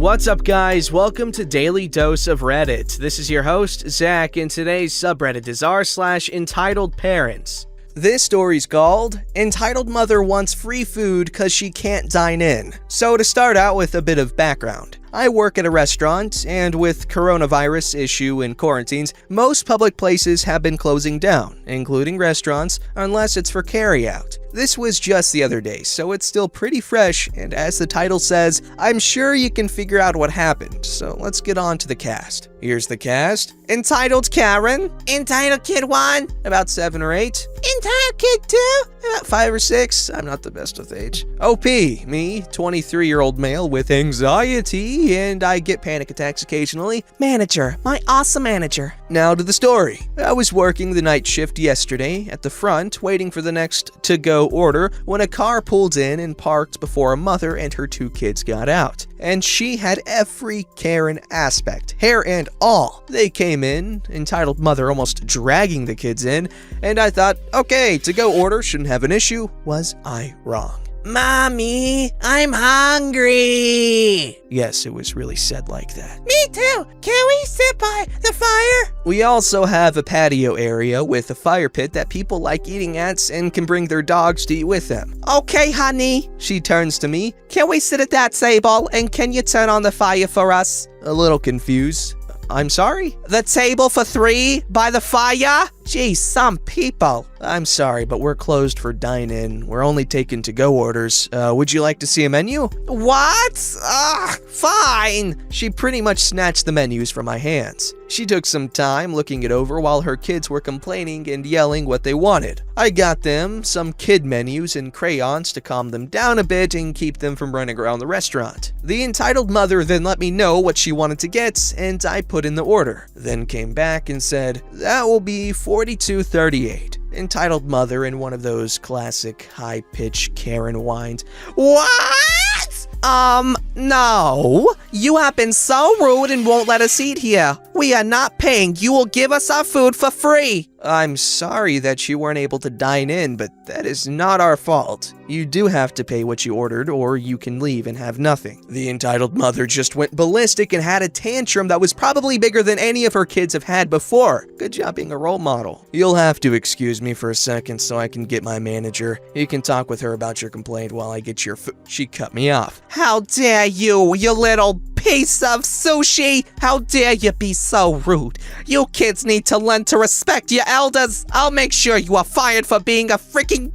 What's up, guys? Welcome to Daily Dose of Reddit. This is your host, Zach, and today's subreddit is r/EntitledParents. This story's called, Entitled Mother Wants Free Food Cause She Can't Dine In. So to start out with a bit of background, I work at a restaurant, and with coronavirus issue and quarantines, most public places have been closing down, including restaurants, unless it's for carryout. This was just the other day, so it's still pretty fresh, and as the title says, I'm sure you can figure out what happened, so let's get on to the cast. Here's the cast. Entitled Karen. Entitled Kid 1, about 7 or 8. Entitled Kid 2, about 5 or 6. I'm not the best with age. OP, me, 23-year-old male with anxiety, and I get panic attacks occasionally. Manager, my awesome manager. Now to the story. I was working the night shift yesterday at the front, waiting for the next to-go order, when a car pulled in and parked before a mother and her 2 kids got out. And she had every Karen aspect, hair and all. They came in, entitled mother almost dragging the kids in, and I thought, okay, to-go order shouldn't have an issue. Was I wrong? Mommy, I'm hungry. Yes, it was really said like that. Me too. Can we sit by the fire? We also have a patio area with a fire pit that people like eating at and can bring their dogs to eat with them. Okay, honey. She turns to me. Can we sit at that table and can you turn on the fire for us? A little confused. I'm sorry? The table for 3 by the fire? Geez, some people. I'm sorry, but we're closed for dine-in. We're only taking to-go orders. Would you like to see a menu? What? Fine. She pretty much snatched the menus from my hands. She took some time looking it over while her kids were complaining and yelling what they wanted. I got them some kid menus and crayons to calm them down a bit and keep them from running around the restaurant. The entitled mother then let me know what she wanted to get, and I put in the order. Then came back and said, that will be $42.38. Entitled mother in one of those classic high-pitched Karen whines. What? No. You have been so rude and won't let us eat here. We are not paying. You will give us our food for free. I'm sorry that you weren't able to dine in, but that is not our fault. You do have to pay what you ordered, or you can leave and have nothing. The entitled mother just went ballistic and had a tantrum that was probably bigger than any of her kids have had before. Good job being a role model. You'll have to excuse me for a second so I can get my manager. You can talk with her about your complaint while I get your food. She cut me off. How dare you little piece of sushi! How dare you be so rude? You kids need to learn to respect your elders. I'll make sure you are fired for being a freaking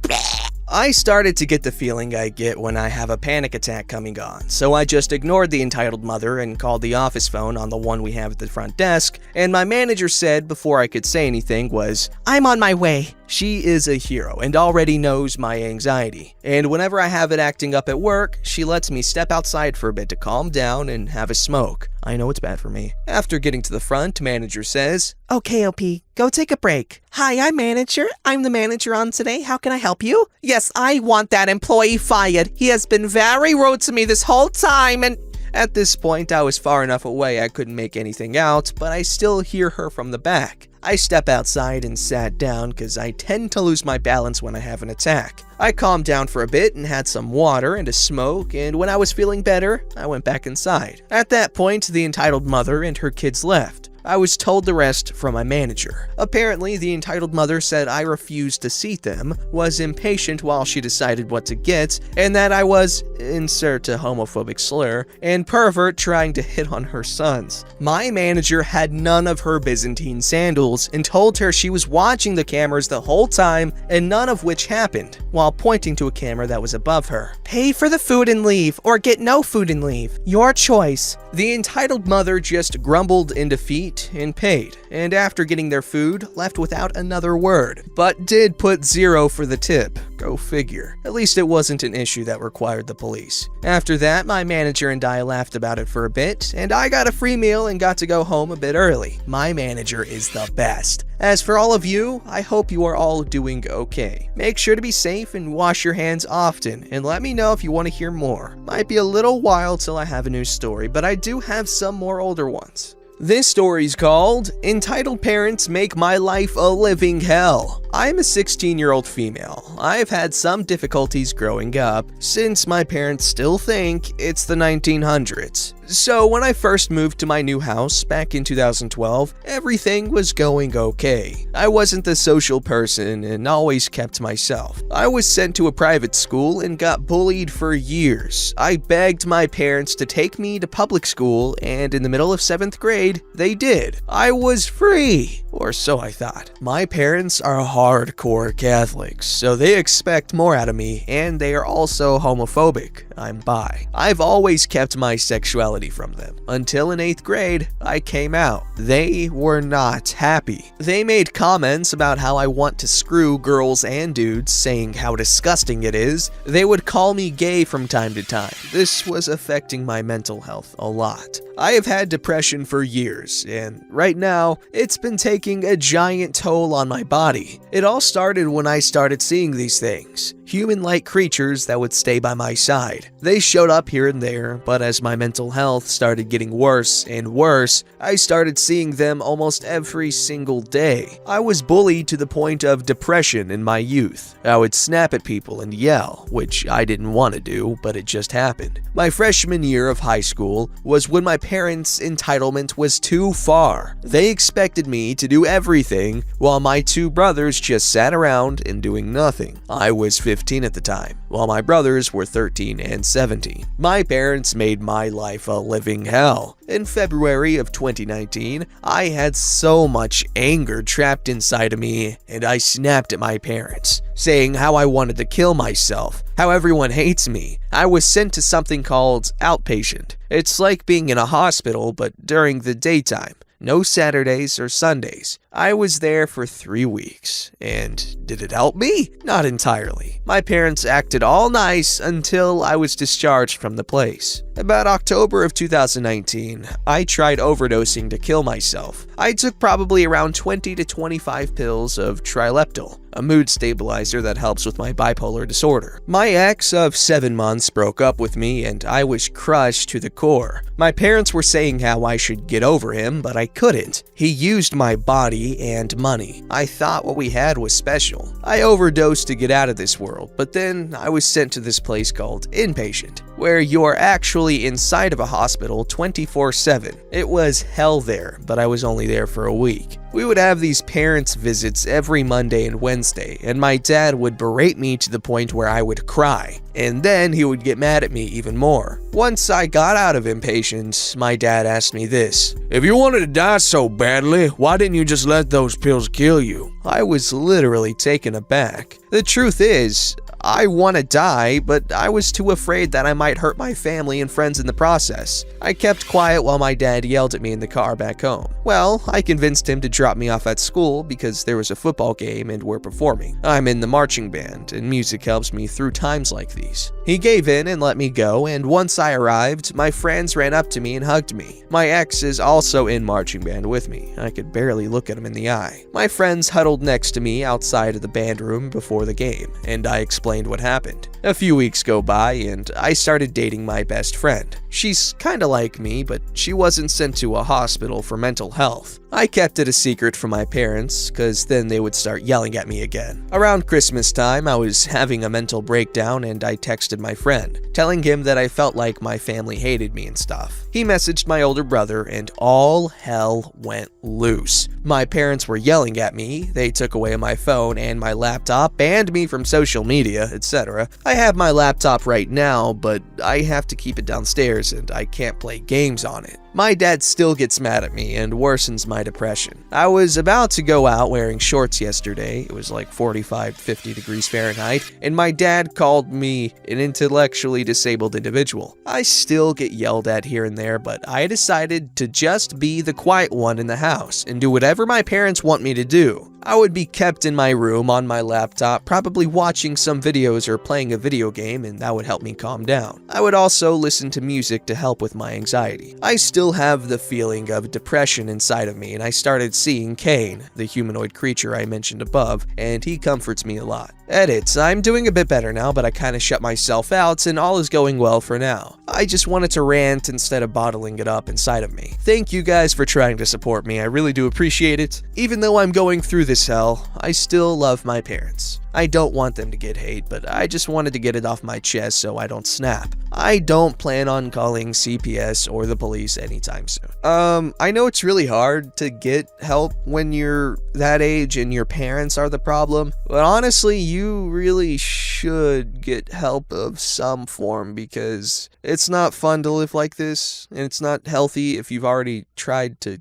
I started to get the feeling I get when I have a panic attack coming on, so I just ignored the entitled mother and called the office phone on the one we have at the front desk, and my manager said before I could say anything was, I'm on my way. She is a hero and already knows my anxiety, and whenever I have it acting up at work, she lets me step outside for a bit to calm down and have a smoke. I know it's bad for me. After getting to the front, manager says, Okay, OP, go take a break. Hi, I'm manager. I'm the manager on today. How can I help you? Yes, I want that employee fired. He has been very rude to me this whole time and... At this point, I was far enough away I couldn't make anything out, but I still hear her from the back. I step outside and sat down because I tend to lose my balance when I have an attack. I calmed down for a bit and had some water and a smoke, and when I was feeling better, I went back inside. At that point, the entitled mother and her kids left. I was told the rest from my manager. Apparently, the entitled mother said I refused to seat them, was impatient while she decided what to get, and that I was, insert a homophobic slur, and pervert trying to hit on her sons. My manager had none of her Byzantine sandals and told her she was watching the cameras the whole time and none of which happened, while pointing to a camera that was above her. Pay for the food and leave, or get no food and leave. Your choice. The entitled mother just grumbled in defeat and paid, and after getting their food, left without another word, but did put 0 for the tip. Go figure. At least it wasn't an issue that required the police. After that, my manager and I laughed about it for a bit, and I got a free meal and got to go home a bit early. My manager is the best. As for all of you, I hope you are all doing okay. Make sure to be safe and wash your hands often, and let me know if you want to hear more. Might be a little while till I have a new story, but I do have some more older ones. This story's called Entitled Parents Make My Life a Living Hell. I'm a 16-year-old female. I've had some difficulties growing up, since my parents still think it's the 1900s. So when I first moved to my new house back in 2012, everything was going okay. I wasn't the social person and always kept to myself. I was sent to a private school and got bullied for years. I begged my parents to take me to public school, and in the middle of 7th grade, they did. I was free, or so I thought. My parents are hardcore Catholics, so they expect more out of me, and they are also homophobic. I'm bi. I've always kept my sexuality from them. Until in 8th grade, I came out. They were not happy. They made comments about how I want to screw girls and dudes, saying how disgusting it is. They would call me gay from time to time. This was affecting my mental health a lot. I have had depression for years, and right now, it's been taking a giant toll on my body. It all started when I started seeing these things. Human-like creatures that would stay by my side. They showed up here and there, but as my mental health started getting worse and worse, I started seeing them almost every single day. I was bullied to the point of depression in my youth. I would snap at people and yell, which I didn't want to do, but it just happened. My freshman year of high school was when my parents' entitlement was too far. They expected me to do everything, while my two brothers just sat around and doing nothing. I was 15 at the time, while my brothers were 13 and 17. My parents made my life a living hell. In February of 2019, I had so much anger trapped inside of me, and I snapped at my parents, saying how I wanted to kill myself, how everyone hates me. I was sent to something called outpatient. It's like being in a hospital, but during the daytime. No Saturdays or Sundays. I was there for 3 weeks, and did it help me? Not entirely. My parents acted all nice until I was discharged from the place. About October of 2019, I tried overdosing to kill myself. I took probably around 20 to 25 pills of trileptal, a mood stabilizer that helps with my bipolar disorder. My ex of 7 months broke up with me, and I was crushed to the core. My parents were saying how I should get over him, but I couldn't. He used my body and money. I thought what we had was special. I overdosed to get out of this world, but then I was sent to this place called inpatient, where you're actually inside of a hospital 24/7. It was hell there, but I was only there for a week. We would have these parents' visits every Monday and Wednesday, and my dad would berate me to the point where I would cry, and then he would get mad at me even more. Once I got out of inpatient, my dad asked me this: "If you wanted to die so badly, why didn't you just let those pills kill you?" I was literally taken aback. The truth is, I want to die, but I was too afraid that I might hurt my family and friends in the process. I kept quiet while my dad yelled at me in the car back home. Well, I convinced him to drop me off at school because there was a football game and we're performing. I'm in the marching band, and music helps me through times like these. He gave in and let me go, and once I arrived, my friends ran up to me and hugged me. My ex is also in marching band with me. I could barely look at him in the eye. My friends huddled next to me outside of the band room before the game, and I explained what happened. A few weeks go by, and I started dating my best friend. She's kinda like me, but she wasn't sent to a hospital for mental health. I kept it a secret from my parents, cause then they would start yelling at me again. Around Christmas time, I was having a mental breakdown, and I texted my friend, telling him that I felt like my family hated me and stuff. He messaged my older brother, and all hell went loose. My parents were yelling at me, they took away my phone and my laptop, banned me from social media, etc. I have my laptop right now, but I have to keep it downstairs and I can't play games on it. My dad still gets mad at me and worsens my depression. I was about to go out wearing shorts yesterday. It was like 45, 50 degrees Fahrenheit, and my dad called me an intellectually disabled individual. I still get yelled at here and there, but I decided to just be the quiet one in the house and do whatever my parents want me to do. I would be kept in my room on my laptop, probably watching some videos or playing a video game, and that would help me calm down. I would also listen to music to help with my anxiety. I still have the feeling of depression inside of me, and I started seeing Kane, the humanoid creature I mentioned above, and he comforts me a lot. Edit, I'm doing a bit better now, but I kinda shut myself out and all is going well for now. I just wanted to rant instead of bottling it up inside of me. Thank you guys for trying to support me, I really do appreciate it. Even though I'm going through this hell, I still love my parents. I don't want them to get hate, but I just wanted to get it off my chest so I don't snap. I don't plan on calling CPS or the police anytime soon. I know it's really hard to get help when you're that age and your parents are the problem, but honestly, you really should get help of some form because it's not fun to live like this, and it's not healthy if you've already tried to.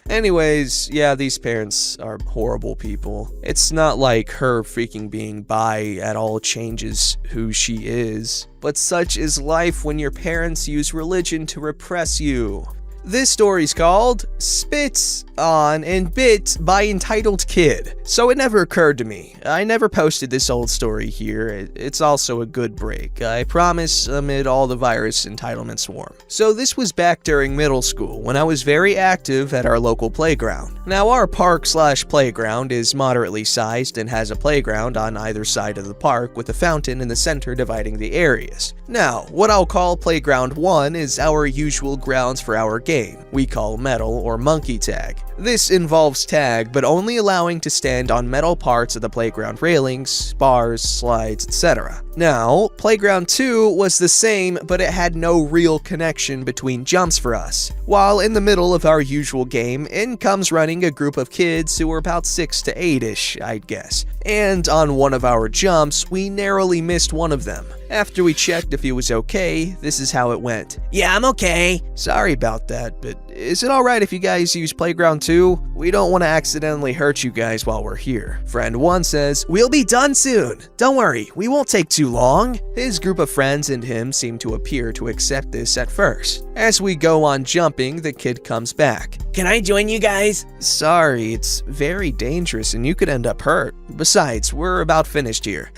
Anyways, yeah, these parents are horrible people. It's not like her freaking being bi at all changes who she is, but such is life when your parents use religion to repress you. This story's called Spit on and Bit by Entitled Kid. So it never occurred to me. I never posted this old story here. It's also a good break, I promise, amid all the virus entitlement swarm. So this was back during middle school when I was very active at our local playground. Now our park/playground is moderately sized and has a playground on either side of the park with a fountain in the center dividing the areas. Now, what I'll call Playground 1 is our usual grounds for our game we call metal or monkey tag. This involves tag, but only allowing to stand on metal parts of the playground railings, bars, slides, etc. Now, Playground 2 was the same, but it had no real connection between jumps for us. While in the middle of our usual game, in comes running a group of kids who were about 6 to 8-ish, I'd guess. And on one of our jumps, we narrowly missed one of them. After we checked if he was okay, this is how it went. "Yeah, I'm okay." "Sorry about that, but is it alright if you guys use Playground 2? We don't want to accidentally hurt you guys while we're here." Friend 1 says, "We'll be done soon. Don't worry, we won't take too long." His group of friends and him seem to appear to accept this at first. As we go on jumping, the kid comes back. "Can I join you guys?" "Sorry, it's very dangerous and you could end up hurt. Besides, we're about finished here."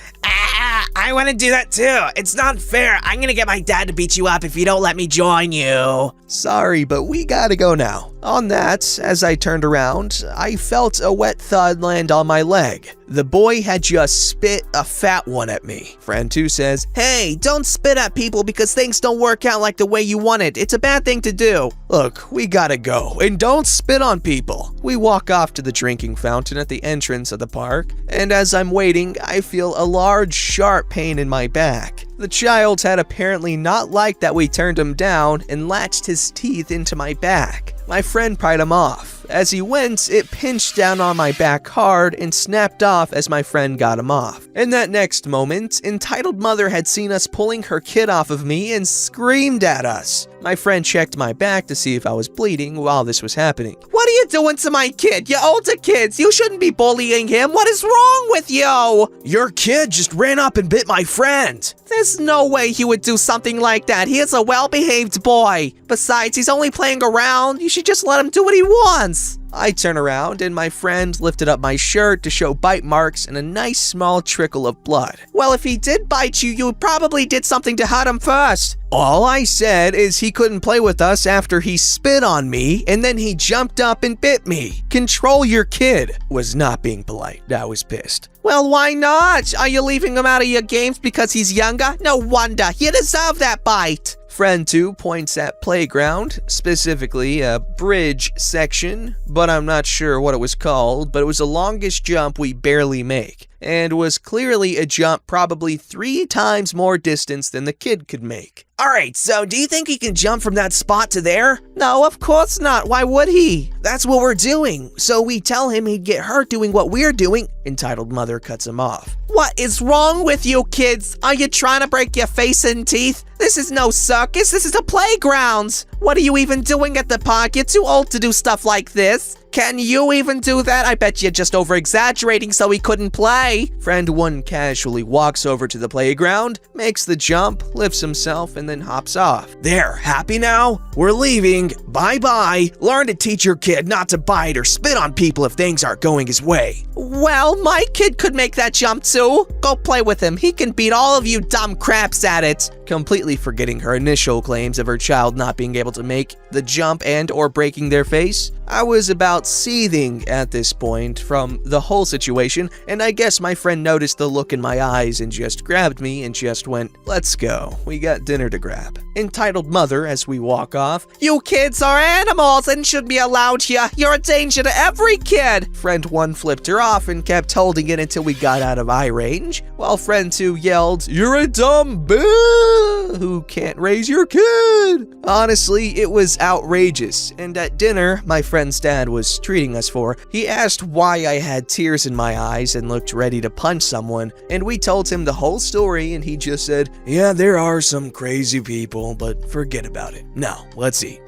I want to do that too. It's not fair. I'm gonna get my dad to beat you up if you don't let me join you." "Sorry, but we gotta go now." On that, as I turned around, I felt a wet thud land on my leg. The boy had just spit a fat one at me. Friend 2 says, "Hey, don't spit at people because things don't work out like the way you want it. It's a bad thing to do." "Look, we gotta go, and don't spit on people." We walk off to the drinking fountain at the entrance of the park, and as I'm waiting, I feel a large, sharp pain in my back. The child had apparently not liked that we turned him down and latched his teeth into my back. My friend pried him off. As he went, it pinched down on my back hard and snapped off as my friend got him off. In that next moment, Entitled Mother had seen us pulling her kid off of me and screamed at us. My friend checked my back to see if I was bleeding while this was happening. "What are you doing to my kid? You're older kids. You shouldn't be bullying him. What is wrong with you?" "Your kid just ran up and bit my friend." "There's no way he would do something like that. He is a well-behaved boy. Besides, he's only playing around. You should just let him do what he wants." I turn around and my friend lifted up my shirt to show bite marks and a nice small trickle of blood. "Well, if he did bite you, you probably did something to hurt him first." "All I said is he couldn't play with us after he spit on me and then he jumped up and bit me. Control your kid." Was not being polite. I was pissed. "Well, why not? Are you leaving him out of your games because he's younger? No wonder. You deserve that bite." Friend 2 points at playground, specifically a bridge section, but I'm not sure what it was called, but it was the longest jump we barely make, and was clearly a jump probably 3 times more distance than the kid could make. "Alright, so do you think he can jump from that spot to there?" "No, of course not. Why would he?" "That's what we're doing. So we tell him he'd get hurt doing what we're doing." Entitled Mother cuts him off. "What is wrong with you kids? Are you trying to break your face and teeth? This is no circus. This is a playground. What are you even doing at the park? You're too old to do stuff like this. Can you even do that? I bet you're just over-exaggerating so he couldn't play." Friend 1 casually walks over to the playground, makes the jump, lifts himself, and then hops off. "There, happy now? We're leaving. Bye-bye. Learn to teach your kid not to bite or spit on people if things aren't going his way." "Well, my kid could make that jump too. Go play with him. He can beat all of you dumb craps at it." Completely forgetting her initial claims of her child not being able to make the jump and or breaking their face, I was about seething at this point from the whole situation, and I guess my friend noticed the look in my eyes and just grabbed me and just went, "Let's go, we got dinner to grab." Entitled mother as we walk off, You kids are animals and should be allowed here. You're a danger to every kid. friend 1 flipped her off and kept holding it until we got out of eye range, while friend 2 yelled, "You're a dumb bitch who can't raise your kid." Honestly, it was outrageous, and at dinner my friend's dad was treating us for, he asked why I had tears in my eyes and looked ready to punch someone, and we told him the whole story, and he just said, "Yeah, there are some crazy people, but forget about it. Now, let's eat."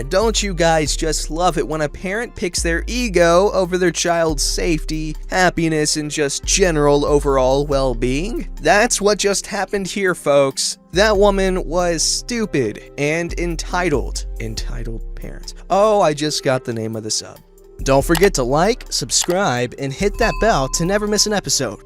Don't you guys just love it when a parent picks their ego over their child's safety, happiness, and just general overall well-being? That's what just happened here, folks. That woman was stupid and entitled. Entitled parents. Oh, I just got the name of the sub. Don't forget to like, subscribe, and hit that bell to never miss an episode.